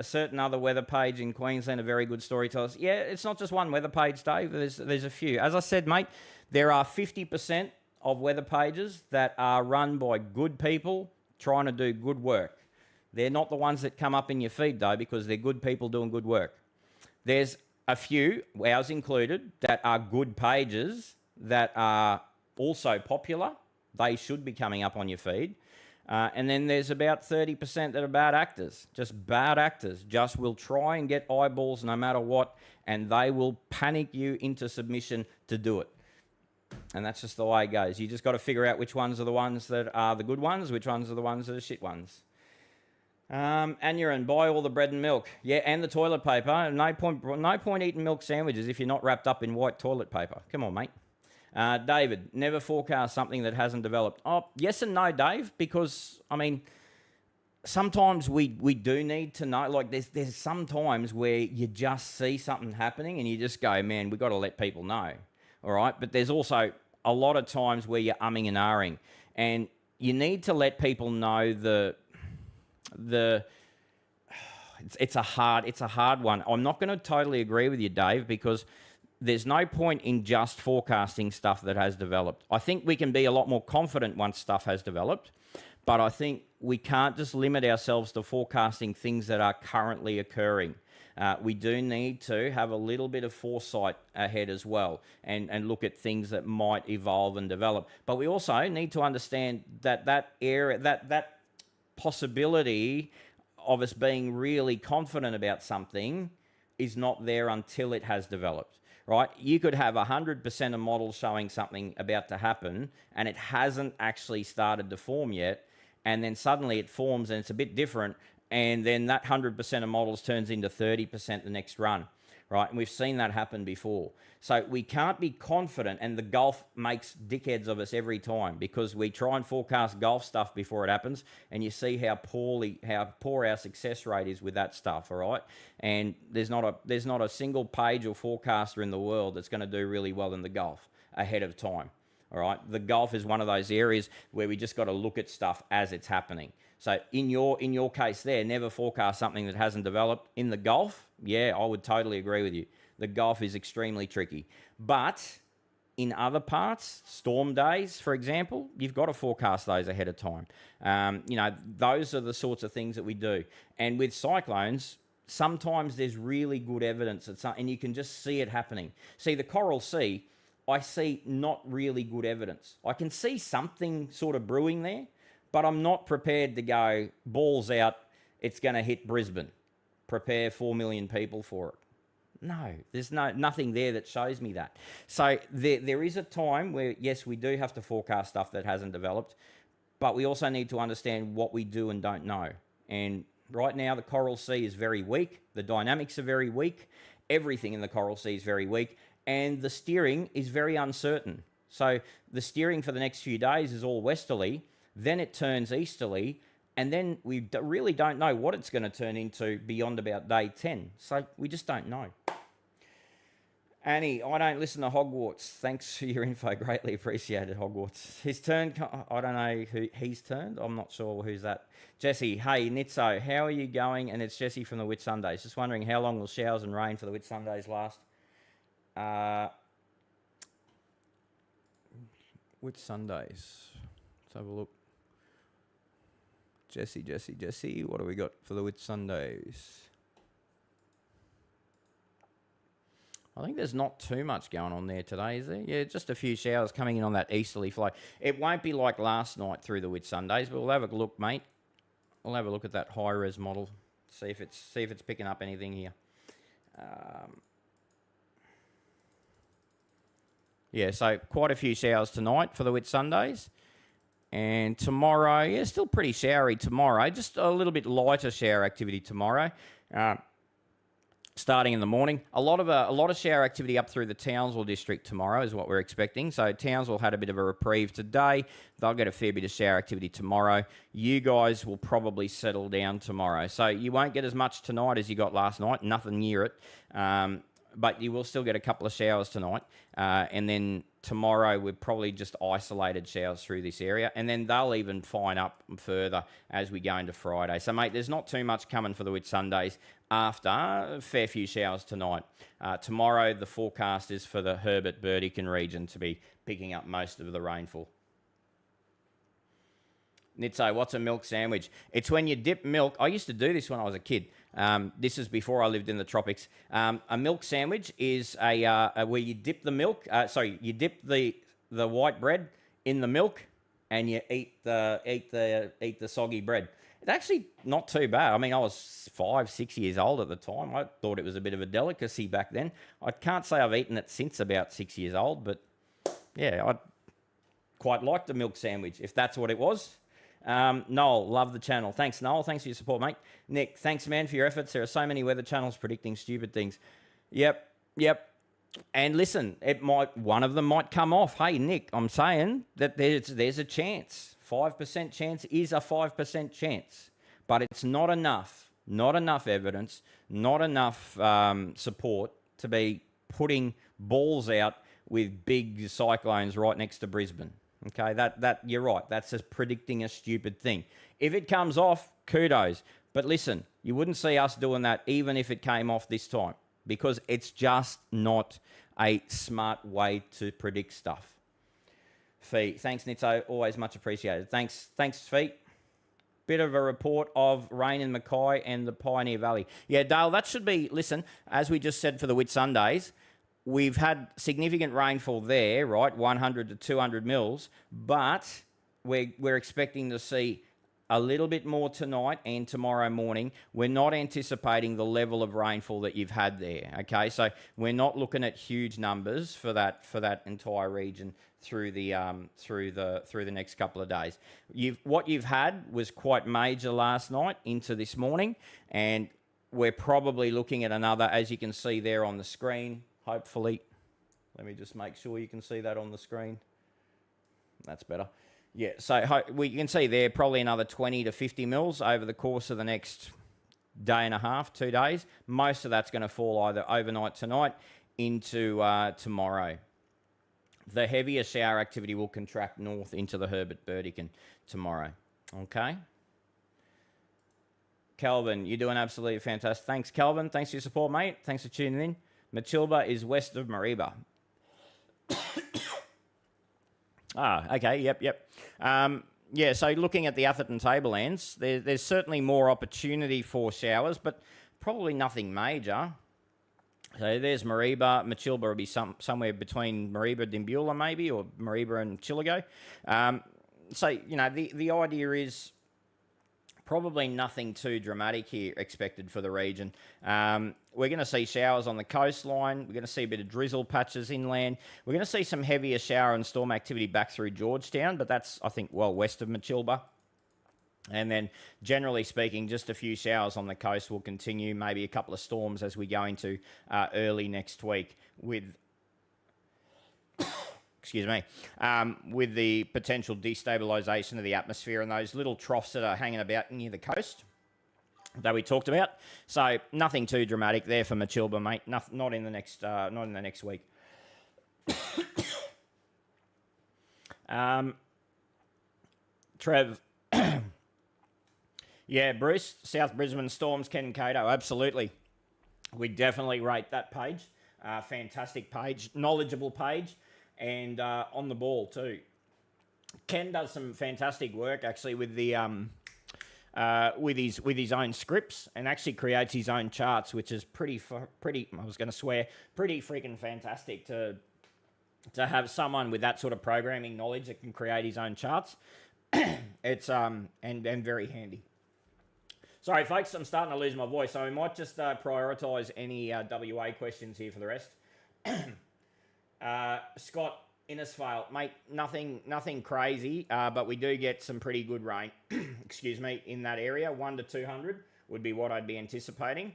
certain other weather page in Queensland, a very good story tells us. Yeah, it's not just one weather page, Dave. There's a few. As I said, mate, there are 50% of weather pages that are run by good people trying to do good work. They're not the ones that come up in your feed, though, because they're good people doing good work. There's a few, ours included, that are good pages that are also popular. They should be coming up on your feed. And then there's about 30% that are bad actors. Just bad actors. Just will try and get eyeballs no matter what, and they will panic you into submission to do it. And that's just the way it goes. You just got to figure out which ones are the ones that are the good ones, which ones are the ones that are shit ones. Anurin, buy all the bread and milk. Yeah, and the toilet paper. No point eating milk sandwiches if you're not wrapped up in white toilet paper. Come on, mate. David, never forecast something that hasn't developed. Oh, yes and no, Dave, because, I mean, sometimes we do need to know. Like, there's some times where you just see something happening and you just go, man, we've got to let people know. All right, but there's also a lot of times where you're umming and ahhing, and you need to let people know it's a hard one. I'm not going to totally agree with you, Dave, because there's no point in just forecasting stuff that has developed. I think we can be a lot more confident once stuff has developed, but I think we can't just limit ourselves to forecasting things that are currently occurring. We do need to have a little bit of foresight ahead as well, and look at things that might evolve and develop. But we also need to understand that area, that possibility of us being really confident about something is not there until it has developed, right? You could have 100% of models showing something about to happen, and it hasn't actually started to form yet, and then suddenly it forms and it's a bit different, and then that 100% of models turns into 30% the next run, right? And we've seen that happen before. So we can't be confident, and the golf makes dickheads of us every time, because we try and forecast golf stuff before it happens, and you see how poor our success rate is with that stuff, all right? And there's not a single page or forecaster in the world that's going to do really well in the golf ahead of time, all right? The golf is one of those areas where we just got to look at stuff as it's happening. So in your case there, never forecast something that hasn't developed. In the golf, yeah, I would totally agree with you. The golf is extremely tricky. But in other parts, storm days, for example, you've got to forecast those ahead of time. Those are the sorts of things that we do. And with cyclones, sometimes there's really good evidence, and you can just see it happening. See, the Coral Sea, I see not really good evidence. I can see something sort of brewing there, but I'm not prepared to go, balls out, it's going to hit Brisbane. Prepare 4 million people for it. No, there's nothing there that shows me that. So there is a time where, yes, we do have to forecast stuff that hasn't developed, but we also need to understand what we do and don't know. And right now, the Coral Sea is very weak. The dynamics are very weak. Everything in the Coral Sea is very weak. and the steering is very uncertain. So the steering for the next few days is all westerly, then it turns easterly, and then we really don't know what it's going to turn into beyond about day 10. So we just don't know. Annie, I don't listen to Hogwarts. Thanks for your info. Greatly appreciated, Hogwarts. His turn, I don't know who he's turned. I'm not sure who's that. Jesse, hey, Nitso, how are you going? And it's Jesse from the Whitsundays. Just wondering how long will showers and rain for the Whitsundays last? Whitsundays. Let's have a look. Jesse, what do we got for the Whitsundays? I think there's not too much going on there today, is there? Yeah, just a few showers coming in on that easterly flow. It won't be like last night through the Whitsundays, but we'll have a look, mate. We'll have a look at that high-res model, see if it's picking up anything here. Yeah, so quite a few showers tonight for the Whitsundays. And tomorrow, yeah, still pretty showery tomorrow. Just a little bit lighter shower activity tomorrow. Starting in the morning. A lot of shower activity up through the Townsville district tomorrow is what we're expecting. So Townsville had a bit of a reprieve today. They'll get a fair bit of shower activity tomorrow. You guys will probably settle down tomorrow. So you won't get as much tonight as you got last night. Nothing near it. But you will still get a couple of showers tonight. And then tomorrow we're probably just isolated showers through this area. And then they'll even fine up further as we go into Friday. So, mate, there's not too much coming for the Whitsundays after a fair few showers tonight. Tomorrow the forecast is for the Herbert-Burdekin region to be picking up most of the rainfall. Nitso, what's a milk sandwich? It's when you dip milk. I used to do this when I was a kid. This is before I lived in the tropics. A milk sandwich is where you dip the milk. You dip the white bread in the milk, and you eat the soggy bread. It's actually not too bad. I mean, I was 5, 6 years old at the time. I thought it was a bit of a delicacy back then. I can't say I've eaten it since about 6 years old, but yeah, I quite liked the milk sandwich, if that's what it was. Noel, love the channel. Thanks, Noel. Thanks for your support, mate. Nick, thanks, man, for your efforts. There are so many weather channels predicting stupid things. Yep. And listen, one of them might come off. Hey, Nick, I'm saying that there's a chance. 5% chance is a 5% chance. But it's not enough. Not enough evidence. Not enough support to be putting balls out with big cyclones right next to Brisbane. Okay, that you're right. That's just predicting a stupid thing. If it comes off, kudos. But listen, you wouldn't see us doing that even if it came off this time, because it's just not a smart way to predict stuff. Fee, thanks, Nitso. Always much appreciated. Thanks, Fee. Bit of a report of rain in Mackay and the Pioneer Valley. Yeah, Dale, that should be, listen, as we just said for the Whitsundays, we've had significant rainfall there, right? 100 to 200 mils, but we're expecting to see a little bit more tonight and tomorrow morning. We're not anticipating the level of rainfall that you've had there. Okay, so we're not looking at huge numbers for that entire region through the next couple of days. What you've had was quite major last night into this morning, and we're probably looking at another, as you can see there on the screen. Hopefully, let me just make sure you can see that on the screen. That's better. Yeah, so you can see there probably another 20 to 50 mils over the course of the next day and a half, 2 days. Most of that's going to fall either overnight tonight into tomorrow. The heavier shower activity will contract north into the Herbert-Burdekin tomorrow. Okay? Kelvin, you're doing absolutely fantastic. Thanks, Kelvin. Thanks for your support, mate. Thanks for tuning in. Matilba is west of Mariba. Okay, yep. So looking at the Atherton Tablelands, there's certainly more opportunity for showers, but probably nothing major. So there's Mariba. Matilba will be somewhere between Mariba, Dimbula maybe, or Mariba and Chillago. The idea is probably nothing too dramatic here expected for the region. We're going to see showers on the coastline. We're going to see a bit of drizzle patches inland. We're going to see some heavier shower and storm activity back through Georgetown, but that's, I think, well west of Matilba. And then, generally speaking, just a few showers on the coast will continue, maybe a couple of storms as we go into early next week, with excuse me, with the potential destabilisation of the atmosphere and those little troughs that are hanging about near the coast that we talked about. So nothing too dramatic there for Matilda, mate. Not in the next week. Trev. Yeah, Bruce, South Brisbane Storms, Ken Cato, absolutely. We definitely rate that page. Fantastic page, knowledgeable page, and on the ball too. Ken does some fantastic work actually with the with his own scripts, and actually creates his own charts, which is pretty. I was going to swear, pretty freaking fantastic to have someone with that sort of programming knowledge that can create his own charts. It's and very handy. Sorry, folks, I'm starting to lose my voice, so we might just prioritise any WA questions here for the rest. Scott Innisfail, mate, nothing crazy, but we do get some pretty good rain. Excuse me, in that area, 1 to 200 would be what I'd be anticipating,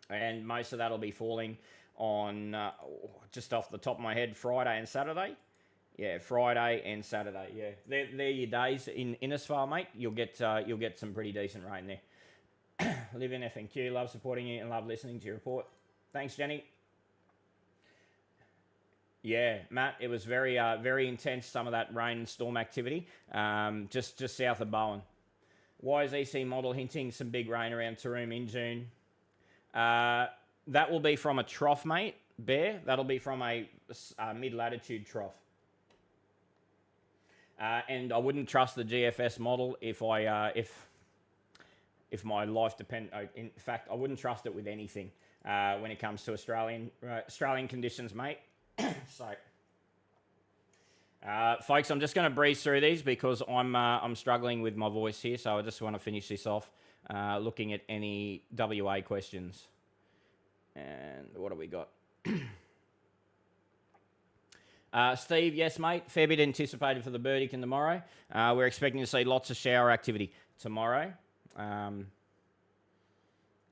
and most of that'll be falling on just off the top of my head, Friday and Saturday. Yeah, Friday and Saturday. Yeah, they're your days in Innisfail, mate. You'll get some pretty decent rain there. Live in FNQ. Love supporting you and love listening to your report. Thanks, Jenny. Yeah, Matt, it was very intense. Some of that rain and storm activity, just south of Bowen. Why is EC model hinting some big rain around Taroom in June? That will be from a trough, mate. Bear. That'll be from a mid-latitude trough. And I wouldn't trust the GFS model if my life depended. In fact, I wouldn't trust it with anything when it comes to Australian conditions, mate. So, folks, I'm just going to breeze through these because I'm struggling with my voice here. So I just want to finish this off looking at any WA questions. And what have we got? Steve, yes, mate. Fair bit anticipated for the Burdekin tomorrow. We're expecting to see lots of shower activity tomorrow.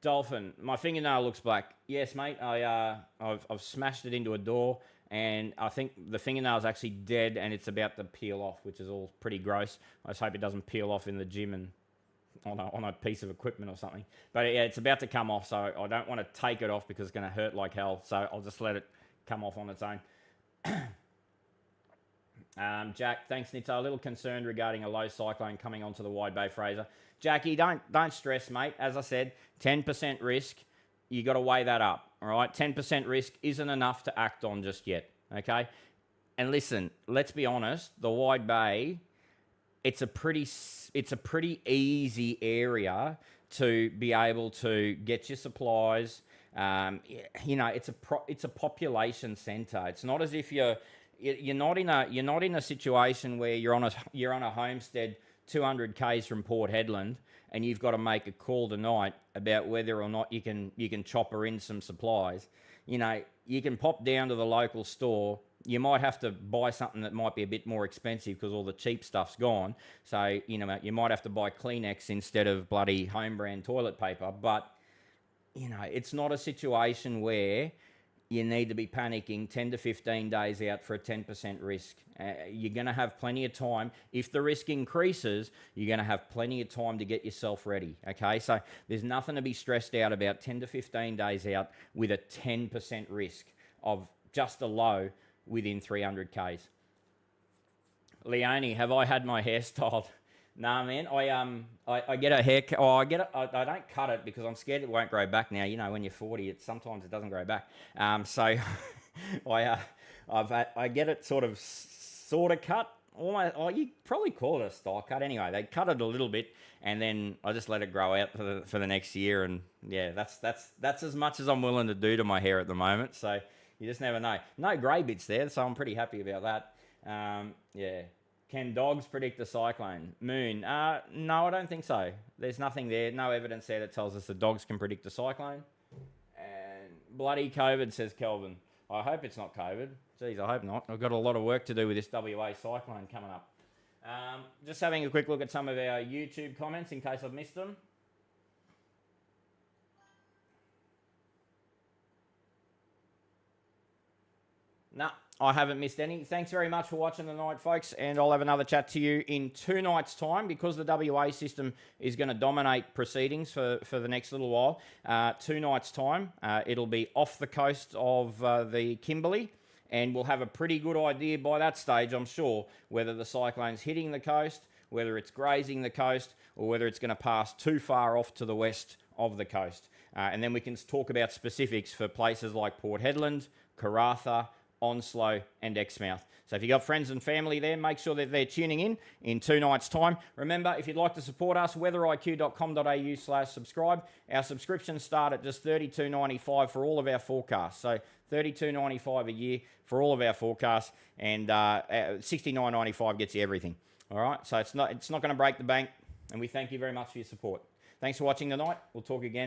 Dolphin, my fingernail looks black. Yes, mate. I've smashed it into a door, and I think the fingernail's actually dead, and it's about to peel off, which is all pretty gross. I just hope it doesn't peel off in the gym and on a piece of equipment or something. But yeah, it's about to come off, so I don't want to take it off because it's going to hurt like hell. So I'll just let it come off on its own. Jack, thanks, Nitso. A little concerned regarding a low cyclone coming onto the Wide Bay Fraser. Jackie, don't stress, mate. As I said, 10% risk. You got to weigh that up, all right? 10% risk isn't enough to act on just yet, okay? And listen, let's be honest. The Wide Bay, it's a pretty easy area to be able to get your supplies. You know, it's a population centre. It's not as if you're not in a situation where you're on a homestead 200 k's from Port Hedland and you've got to make a call tonight about whether or not you can chopper in some supplies. You know, you can pop down to the local store. You might have to buy something that might be a bit more expensive because all the cheap stuff's gone. So, you know, you might have to buy Kleenex instead of bloody home brand toilet paper. But, you know, it's not a situation where you need to be panicking 10 to 15 days out for a 10% risk. You're going to have plenty of time. If the risk increases, you're going to have plenty of time to get yourself ready, okay? So there's nothing to be stressed out about 10 to 15 days out with a 10% risk of just a low within 300 Ks. Leonie, have I had my hair styled? Nah, man. I get a haircut. Oh, I don't cut it because I'm scared it won't grow back now. You know, when you're 40, sometimes it doesn't grow back. So I get it sort of cut. Almost. Oh, you probably call it a style cut. Anyway, they cut it a little bit, and then I just let it grow out for the next year. And yeah, that's as much as I'm willing to do to my hair at the moment. So you just never know. No grey bits there, so I'm pretty happy about that. Yeah. Can dogs predict the cyclone? Moon? No, I don't think so. There's nothing there, no evidence there that tells us the dogs can predict a cyclone. And bloody COVID, says Kelvin. I hope it's not COVID. Geez, I hope not. I've got a lot of work to do with this WA cyclone coming up. Just having a quick look at some of our YouTube comments in case I've missed them. No, I haven't missed any. Thanks very much for watching tonight, folks, and I'll have another chat to you in 2 nights' time because the WA system is going to dominate proceedings for the next little while. 2 nights' time, it'll be off the coast of the Kimberley, and we'll have a pretty good idea by that stage, I'm sure, whether the cyclone's hitting the coast, whether it's grazing the coast, or whether it's going to pass too far off to the west of the coast. And then we can talk about specifics for places like Port Hedland, Karratha, Onslow and Exmouth. So if you've got friends and family there, make sure that they're tuning in 2 nights' time. Remember, if you'd like to support us, weatheriq.com.au/subscribe. Our subscriptions start at just $32.95 for all of our forecasts. So $32.95 a year for all of our forecasts, and $69.95 gets you everything. All right, so it's not going to break the bank, and we thank you very much for your support. Thanks for watching tonight. We'll talk again.